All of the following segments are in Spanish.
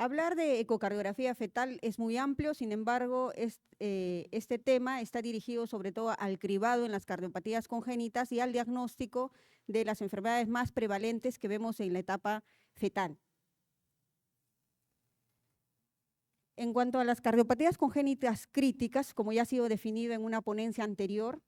Hablar de ecocardiografía fetal es muy amplio, sin embargo, este tema está dirigido sobre todo al cribado en las cardiopatías congénitas y al diagnóstico de las enfermedades más prevalentes que vemos en la etapa fetal. En cuanto a las cardiopatías congénitas críticas, como ya ha sido definido en una ponencia anterior,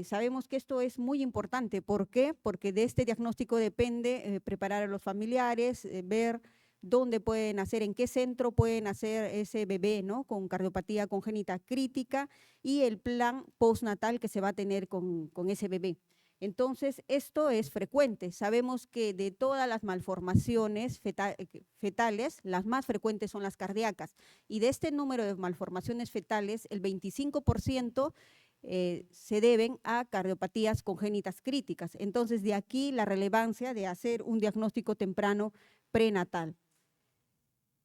sabemos que esto es muy importante. ¿Por qué? Porque de este diagnóstico depende preparar a los familiares, ver dónde pueden nacer, en qué centro pueden nacer ese bebé, ¿no?, con cardiopatía congénita crítica y el plan postnatal que se va a tener con ese bebé. Entonces, esto es frecuente. Sabemos que de todas las malformaciones fetales, las más frecuentes son las cardíacas. Y de este número de malformaciones fetales, el 25% se deben a cardiopatías congénitas críticas. Entonces, de aquí la relevancia de hacer un diagnóstico temprano prenatal.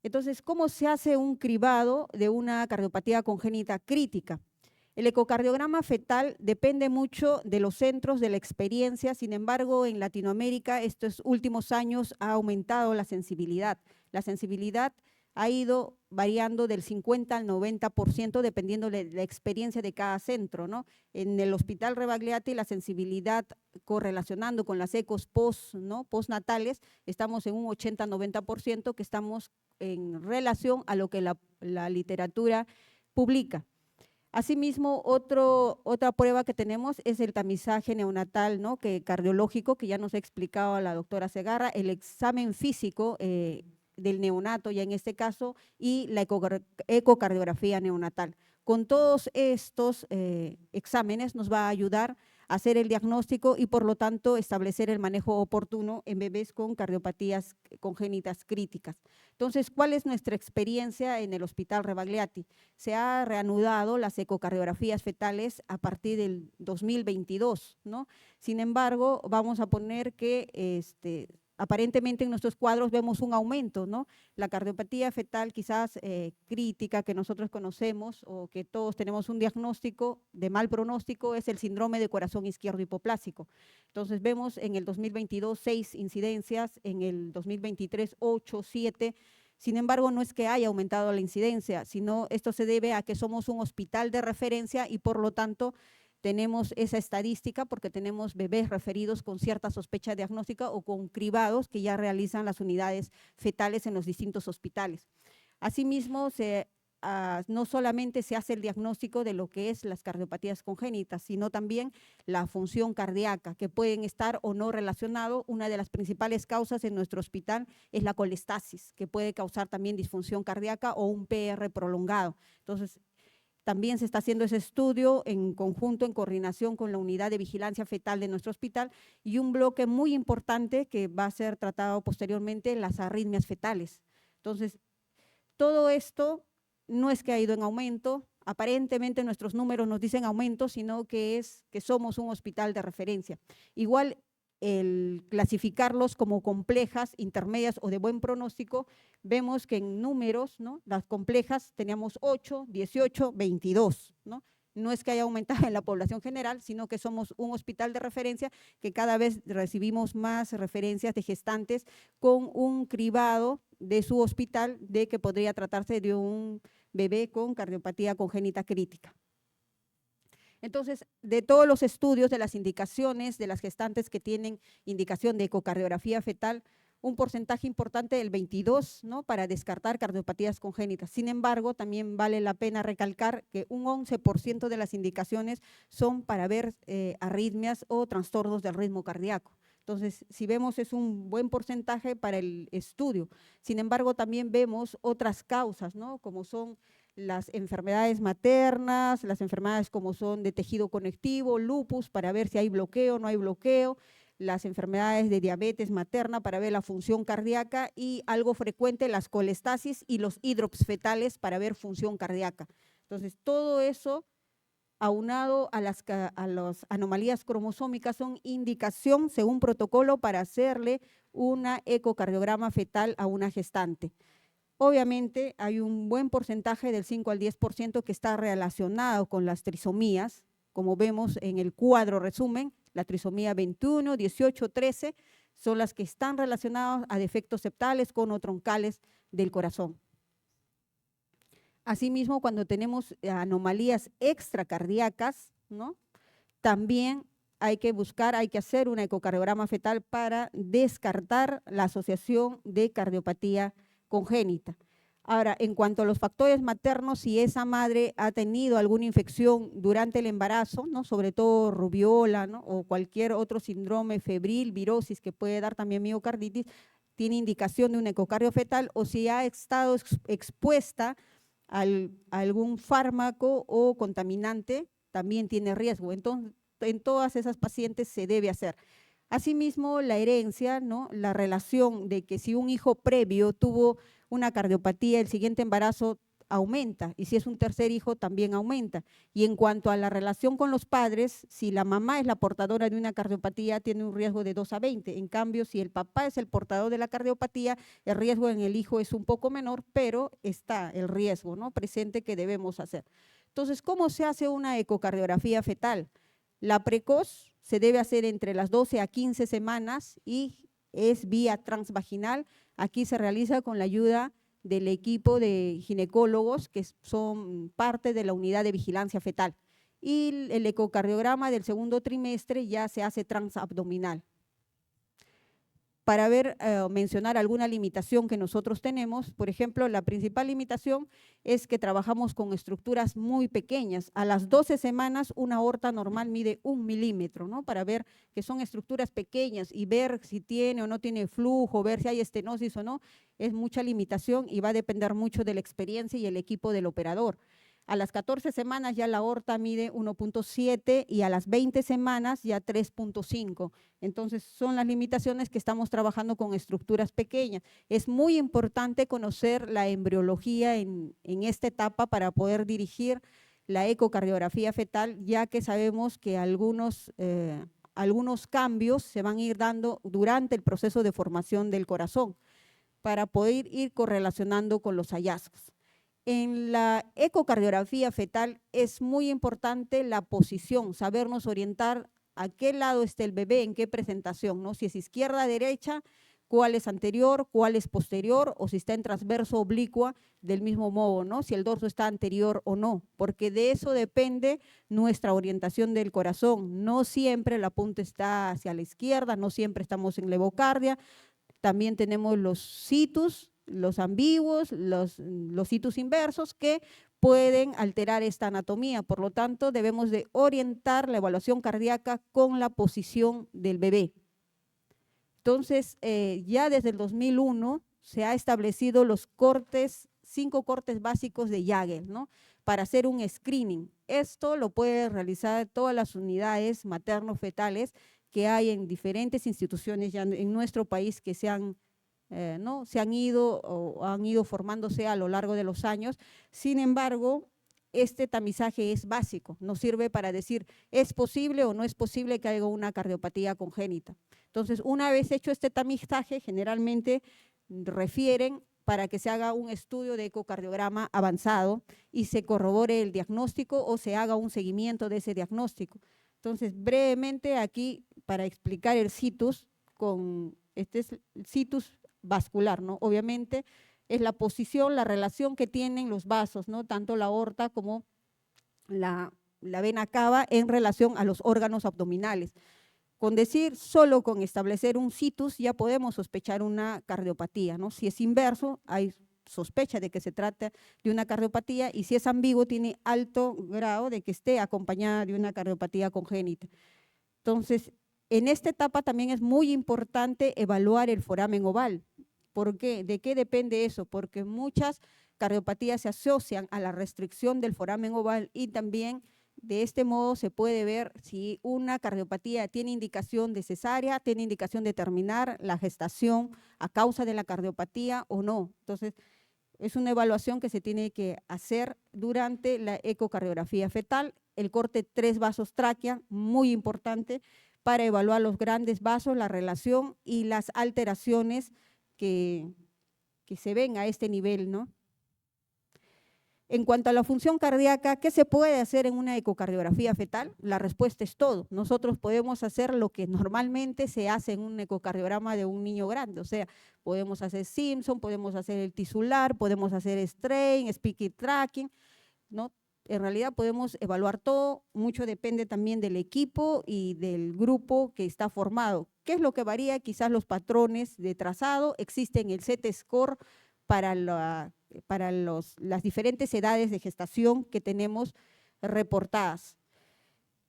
Entonces, ¿cómo se hace un cribado de una cardiopatía congénita crítica? El ecocardiograma fetal depende mucho de los centros, de la experiencia. Sin embargo, en Latinoamérica estos últimos años ha aumentado la sensibilidad. La sensibilidad ha ido variando del 50 al 90% dependiendo de la experiencia de cada centro, ¿no? En el Hospital Rebagliati la sensibilidad correlacionando con las ecos postnatales, estamos en un 80-90% que estamos en relación a lo que la literatura publica. Asimismo, otra prueba que tenemos es el tamizaje neonatal, ¿no?, cardiológico, que ya nos ha explicado la doctora Segarra, el examen físico del neonato ya en este caso y la ecocardiografía neonatal. Con todos estos exámenes nos va a ayudar a hacer el diagnóstico y por lo tanto establecer el manejo oportuno en bebés con cardiopatías congénitas críticas. Entonces, ¿cuál es nuestra experiencia en el Hospital Rebagliati? Se ha reanudado las ecocardiografías fetales a partir del 2022, ¿no? Sin embargo, vamos a poner que aparentemente en nuestros cuadros vemos un aumento, ¿no? La cardiopatía fetal quizás crítica que nosotros conocemos o que todos tenemos un diagnóstico de mal pronóstico es el síndrome de corazón izquierdo hipoplásico. Entonces vemos en el 2022 6 incidencias, en el 2023 8, 7. Sin embargo, no es que haya aumentado la incidencia, sino esto se debe a que somos un hospital de referencia y por lo tanto tenemos esa estadística porque tenemos bebés referidos con cierta sospecha diagnóstica o con cribados que ya realizan las unidades fetales en los distintos hospitales. Asimismo, no solamente se hace el diagnóstico de lo que es las cardiopatías congénitas, sino también la función cardíaca, que pueden estar o no relacionado. Una de las principales causas en nuestro hospital es la colestasis, que puede causar también disfunción cardíaca o un PR prolongado. Entonces, también se está haciendo ese estudio en conjunto, en coordinación con la unidad de vigilancia fetal de nuestro hospital y un bloque muy importante que va a ser tratado posteriormente, las arritmias fetales. Entonces, todo esto no es que ha ido en aumento, aparentemente nuestros números nos dicen aumento, sino que es que somos un hospital de referencia. Igual, el clasificarlos como complejas, intermedias o de buen pronóstico, vemos que en números, ¿no?, las complejas teníamos 8, 18, 22, ¿no? No es que haya aumentado en la población general, sino que somos un hospital de referencia que cada vez recibimos más referencias de gestantes con un cribado de su hospital de que podría tratarse de un bebé con cardiopatía congénita crítica. Entonces, de todos los estudios, de las indicaciones, de las gestantes que tienen indicación de ecocardiografía fetal, un porcentaje importante del 22, ¿no?, para descartar cardiopatías congénitas. Sin embargo, también vale la pena recalcar que un 11% de las indicaciones son para ver arritmias o trastornos del ritmo cardíaco. Entonces, si vemos, es un buen porcentaje para el estudio. Sin embargo, también vemos otras causas, ¿no?, como son las enfermedades maternas, las enfermedades como son de tejido conectivo, lupus, para ver si hay bloqueo o no hay bloqueo, las enfermedades de diabetes materna para ver la función cardíaca y algo frecuente, las colestasis y los hidrops fetales para ver función cardíaca. Entonces, todo eso aunado a las anomalías cromosómicas son indicación según protocolo para hacerle una ecocardiograma fetal a una gestante. Obviamente hay un buen porcentaje del 5 al 10% que está relacionado con las trisomías, como vemos en el cuadro resumen, la trisomía 21, 18, 13, son las que están relacionadas a defectos septales o troncales del corazón. Asimismo, cuando tenemos anomalías extracardíacas, ¿no?, también hay que hacer un ecocardiograma fetal para descartar la asociación de cardiopatía congénita. Ahora, en cuanto a los factores maternos, si esa madre ha tenido alguna infección durante el embarazo, ¿no?, sobre todo rubiola, ¿no?, o cualquier otro síndrome febril, virosis que puede dar también miocarditis, tiene indicación de un ecocardio fetal, o si ha estado expuesta a algún fármaco o contaminante, también tiene riesgo. Entonces, en todas esas pacientes se debe hacer. Asimismo, la herencia, ¿no?, la relación de que si un hijo previo tuvo una cardiopatía, el siguiente embarazo aumenta, y si es un tercer hijo también aumenta. Y en cuanto a la relación con los padres, si la mamá es la portadora de una cardiopatía, tiene un riesgo de 2 a 20. En cambio, si el papá es el portador de la cardiopatía, el riesgo en el hijo es un poco menor, pero está el riesgo, ¿no?, presente, que debemos hacer. Entonces, ¿cómo se hace una ecocardiografía fetal? La precoz se debe hacer entre las 12 a 15 semanas y es vía transvaginal. Aquí se realiza con la ayuda del equipo de ginecólogos que son parte de la unidad de vigilancia fetal. Y el ecocardiograma del segundo trimestre ya se hace transabdominal. Para mencionar alguna limitación que nosotros tenemos, por ejemplo, la principal limitación es que trabajamos con estructuras muy pequeñas. A las 12 semanas una aorta normal mide 1 milímetro, ¿no?, para ver que son estructuras pequeñas y ver si tiene o no tiene flujo, ver si hay estenosis o no, es mucha limitación y va a depender mucho de la experiencia y el equipo del operador. A las 14 semanas ya la aorta mide 1.7 y a las 20 semanas ya 3.5. Entonces, son las limitaciones que estamos trabajando con estructuras pequeñas. Es muy importante conocer la embriología en esta etapa para poder dirigir la ecocardiografía fetal, ya que sabemos que algunos cambios se van a ir dando durante el proceso de formación del corazón para poder ir correlacionando con los hallazgos. En la ecocardiografía fetal es muy importante la posición, sabernos orientar a qué lado está el bebé, en qué presentación, ¿no?, si es izquierda, derecha, cuál es anterior, cuál es posterior, o si está en transverso, oblicua, del mismo modo, ¿no?, si el dorso está anterior o no, porque de eso depende nuestra orientación del corazón. No siempre la punta está hacia la izquierda, no siempre estamos en levocardia, también tenemos los situs, los ambiguos, los situs inversos que pueden alterar esta anatomía. Por lo tanto, debemos de orientar la evaluación cardíaca con la posición del bebé. Entonces, ya desde el 2001 se ha establecido los 5 cortes básicos de Jagger, ¿no?, para hacer un screening. Esto lo puede realizar todas las unidades materno-fetales que hay en diferentes instituciones ya en nuestro país que se han ido formándose a lo largo de los años. Sin embargo, este tamizaje es básico, nos sirve para decir es posible o no es posible que haya una cardiopatía congénita. Entonces, una vez hecho este tamizaje, generalmente refieren para que se haga un estudio de ecocardiograma avanzado y se corrobore el diagnóstico o se haga un seguimiento de ese diagnóstico. Entonces, brevemente aquí, para explicar el situs, este es el situs vascular, ¿no? Obviamente es la posición, la relación que tienen los vasos, ¿no?, tanto la aorta como la vena cava en relación a los órganos abdominales. Con decir, solo con establecer un situs ya podemos sospechar una cardiopatía, ¿no? Si es inverso, hay sospecha de que se trata de una cardiopatía, y si es ambiguo, tiene alto grado de que esté acompañada de una cardiopatía congénita. Entonces, en esta etapa también es muy importante evaluar el foramen oval. ¿Por qué? ¿De qué depende eso? Porque muchas cardiopatías se asocian a la restricción del foramen oval y también de este modo se puede ver si una cardiopatía tiene indicación de cesárea, tiene indicación de terminar la gestación a causa de la cardiopatía o no. Entonces, es una evaluación que se tiene que hacer durante la ecocardiografía fetal. El corte 3 vasos tráquea, muy importante para evaluar los grandes vasos, la relación y las alteraciones que se ven a este nivel, ¿no? En cuanto a la función cardíaca, ¿qué se puede hacer en una ecocardiografía fetal? La respuesta es todo. Nosotros podemos hacer lo que normalmente se hace en un ecocardiograma de un niño grande, o sea, podemos hacer Simpson, podemos hacer el tisular, podemos hacer strain, speaking tracking, ¿no? En realidad podemos evaluar todo, mucho depende también del equipo y del grupo que está formado. ¿Qué es lo que varía? Quizás los patrones de trazado, existen el Z-score para las diferentes edades de gestación que tenemos reportadas.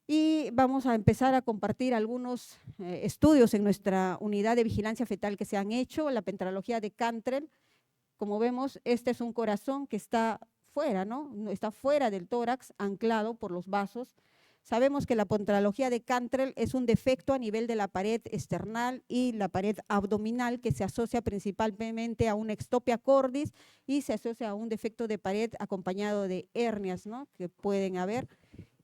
Y vamos a empezar a compartir algunos estudios en nuestra unidad de vigilancia fetal que se han hecho, la pentarología de Cantrell. Como vemos, este es un corazón que está fuera, ¿no? Está fuera del tórax, anclado por los vasos. Sabemos que la pentarología de Cantrell es un defecto a nivel de la pared external y la pared abdominal que se asocia principalmente a una ectopia cordis y se asocia a un defecto de pared acompañado de hernias, ¿no? Que pueden haber.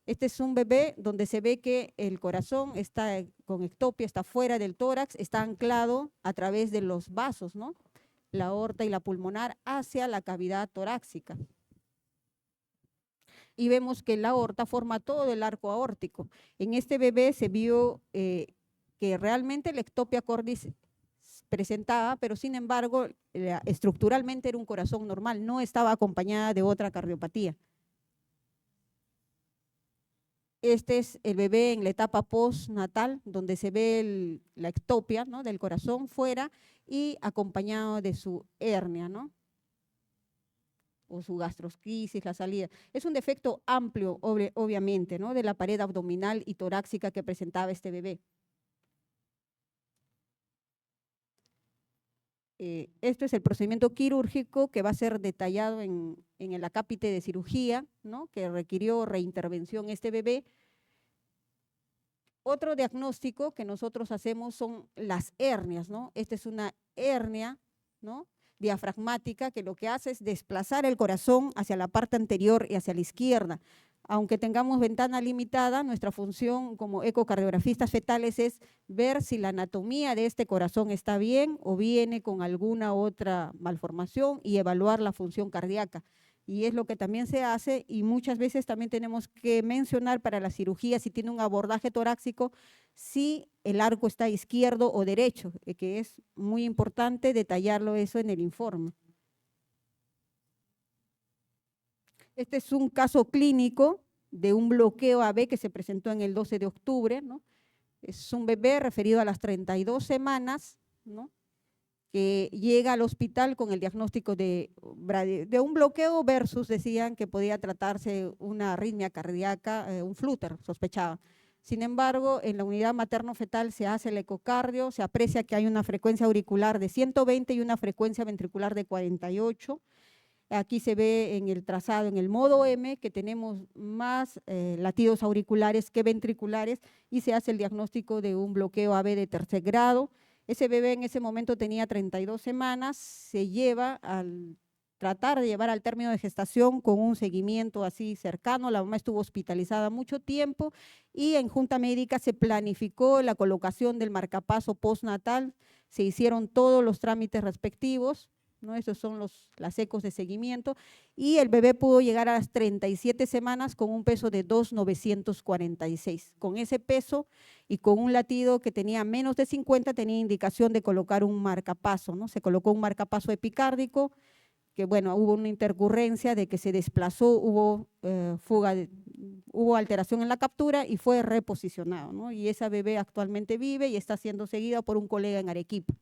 Este es un bebé donde se ve que el corazón está con ectopia, está fuera del tórax, está anclado a través de los vasos, ¿no? La aorta y la pulmonar hacia la cavidad torácica. Y vemos que la aorta forma todo el arco aórtico. En este bebé se vio que realmente la ectopia cordis presentaba, pero sin embargo estructuralmente era un corazón normal, no estaba acompañada de otra cardiopatía. Este es el bebé en la etapa postnatal, donde se ve la ectopia, ¿no? Del corazón fuera y acompañado de su hernia, ¿no? O su gastrosquisis, la salida. Es un defecto amplio, obviamente, ¿no? De la pared abdominal y torácica que presentaba este bebé. Esto es el procedimiento quirúrgico que va a ser detallado en el acápite de cirugía, ¿no? Que requirió reintervención este bebé. Otro diagnóstico que nosotros hacemos son las hernias, ¿no? Esta es una hernia, ¿no? Diafragmática que lo que hace es desplazar el corazón hacia la parte anterior y hacia la izquierda. Aunque tengamos ventana limitada, nuestra función como ecocardiografistas fetales es ver si la anatomía de este corazón está bien o viene con alguna otra malformación y evaluar la función cardíaca. Y es lo que también se hace y muchas veces también tenemos que mencionar para la cirugía si tiene un abordaje torácico, si el arco está izquierdo o derecho, que es muy importante detallarlo eso en el informe. Este es un caso clínico de un bloqueo AB que se presentó en el 12 de octubre, ¿no? Es un bebé referido a las 32 semanas, ¿no? Que llega al hospital con el diagnóstico de un bloqueo versus decían que podía tratarse una arritmia cardíaca, un flutter, sospechaba. Sin embargo, en la unidad materno-fetal se hace el ecocardio, se aprecia que hay una frecuencia auricular de 120 y una frecuencia ventricular de 48. Aquí se ve en el trazado, en el modo M, que tenemos más latidos auriculares que ventriculares y se hace el diagnóstico de un bloqueo AB de tercer grado. Ese bebé en ese momento tenía 32 semanas, se lleva al tratar de llevar al término de gestación con un seguimiento así cercano, la mamá estuvo hospitalizada mucho tiempo y en junta médica se planificó la colocación del marcapaso postnatal, se hicieron todos los trámites respectivos, ¿no? Esos son las ecos de seguimiento y el bebé pudo llegar a las 37 semanas con un peso de 2,946. Con ese peso y con un latido que tenía menos de 50 tenía indicación de colocar un marcapaso, ¿no? Se colocó un marcapaso epicárdico, que bueno, hubo una intercurrencia de que se desplazó, hubo hubo alteración en la captura y fue reposicionado, ¿no? Y esa bebé actualmente vive y está siendo seguida por un colega en Arequipa.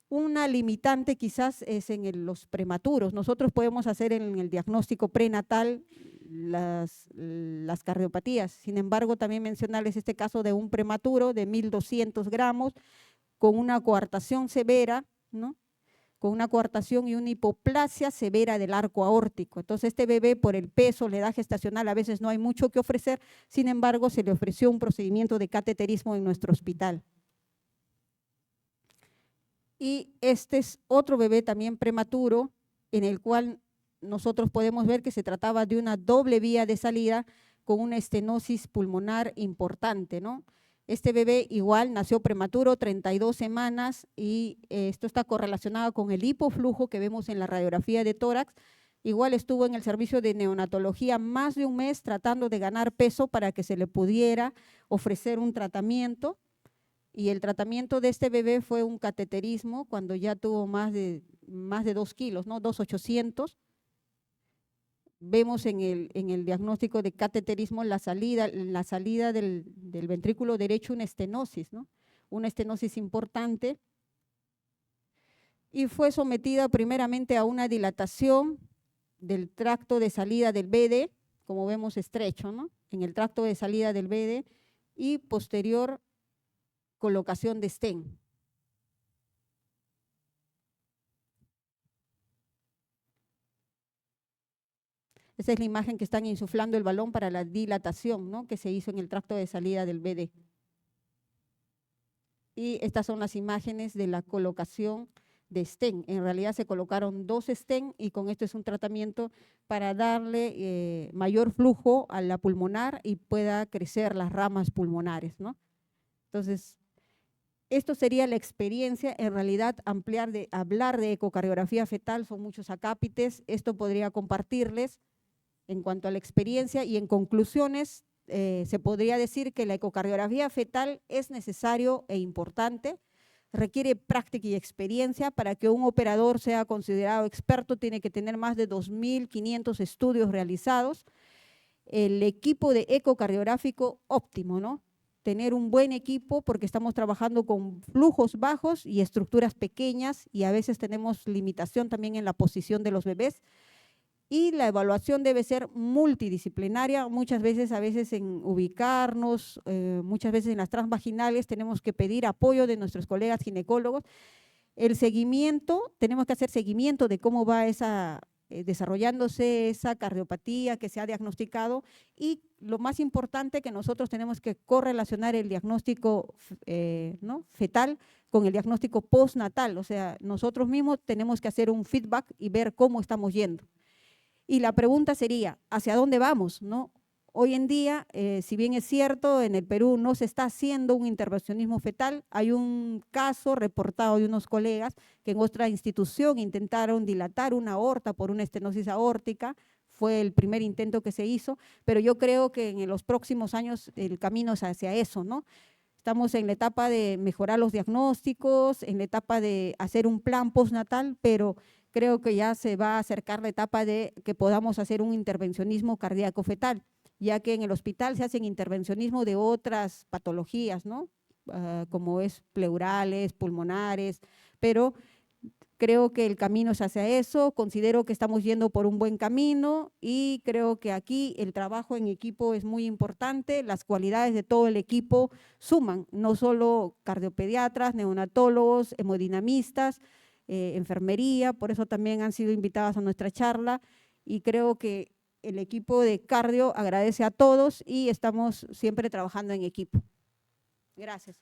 Una limitante quizás es en los prematuros. Nosotros podemos hacer en el diagnóstico prenatal las cardiopatías. Sin embargo, también mencionarles este caso de un prematuro de 1.200 gramos con una coartación severa, ¿no? Con una coartación y una hipoplasia severa del arco aórtico. Entonces, este bebé por el peso, la edad gestacional, a veces no hay mucho que ofrecer, sin embargo, se le ofreció un procedimiento de cateterismo en nuestro hospital. Y este es otro bebé también prematuro, en el cual nosotros podemos ver que se trataba de una doble vía de salida con una estenosis pulmonar importante, ¿no? Este bebé igual nació prematuro, 32 semanas, y esto está correlacionado con el hipoflujo que vemos en la radiografía de tórax. Igual estuvo en el servicio de neonatología más de un mes tratando de ganar peso para que se le pudiera ofrecer un tratamiento. Y el tratamiento de este bebé fue un cateterismo cuando ya tuvo más de 2 kilos, ¿no? 2,800. Vemos en el diagnóstico de cateterismo la salida del ventrículo derecho, una estenosis, ¿no? Una estenosis importante. Y fue sometida primeramente a una dilatación del tracto de salida del BD, como vemos estrecho, ¿no? En el tracto de salida del BD, y posterior colocación de stent. Esa es la imagen que están insuflando el balón para la dilatación, ¿no? Que se hizo en el tracto de salida del BD. Y estas son las imágenes de la colocación de stent. En realidad se colocaron 2 stent y con esto es un tratamiento para darle mayor flujo a la pulmonar y pueda crecer las ramas pulmonares, ¿no? Entonces, esto sería la experiencia. En realidad, hablar de ecocardiografía fetal son muchos acápites. Esto podría compartirles en cuanto a la experiencia, y en conclusiones se podría decir que la ecocardiografía fetal es necesario e importante, requiere práctica y experiencia. Para que un operador sea considerado experto tiene que tener más de 2.500 estudios realizados. El equipo de ecocardiográfico óptimo, ¿no? Tener un buen equipo porque estamos trabajando con flujos bajos y estructuras pequeñas y a veces tenemos limitación también en la posición de los bebés. Y la evaluación debe ser multidisciplinaria, muchas veces en ubicarnos, muchas veces en las transvaginales tenemos que pedir apoyo de nuestros colegas ginecólogos. El seguimiento, tenemos que hacer seguimiento de cómo va desarrollándose esa cardiopatía que se ha diagnosticado, y lo más importante, que nosotros tenemos que correlacionar el diagnóstico ¿no? fetal con el diagnóstico postnatal, o sea, nosotros mismos tenemos que hacer un feedback y ver cómo estamos yendo. Y la pregunta sería, ¿hacia dónde vamos? ¿No? Hoy en día, si bien es cierto, en el Perú no se está haciendo un intervencionismo fetal, hay un caso reportado de unos colegas que en otra institución intentaron dilatar una aorta por una estenosis aórtica, fue el primer intento que se hizo, pero yo creo que en los próximos años el camino es hacia eso, ¿no? Estamos en la etapa de mejorar los diagnósticos, en la etapa de hacer un plan postnatal, pero creo que ya se va a acercar la etapa de que podamos hacer un intervencionismo cardíaco fetal, ya que en el hospital se hacen intervencionismo de otras patologías, ¿no? Como es pleurales, pulmonares, pero creo que el camino es hacia eso. Considero que estamos yendo por un buen camino y creo que aquí el trabajo en equipo es muy importante. Las cualidades de todo el equipo suman, no solo cardiopediatras, neonatólogos, hemodinamistas, enfermería, por eso también han sido invitadas a nuestra charla, y creo que el equipo de cardio agradece a todos y estamos siempre trabajando en equipo. Gracias.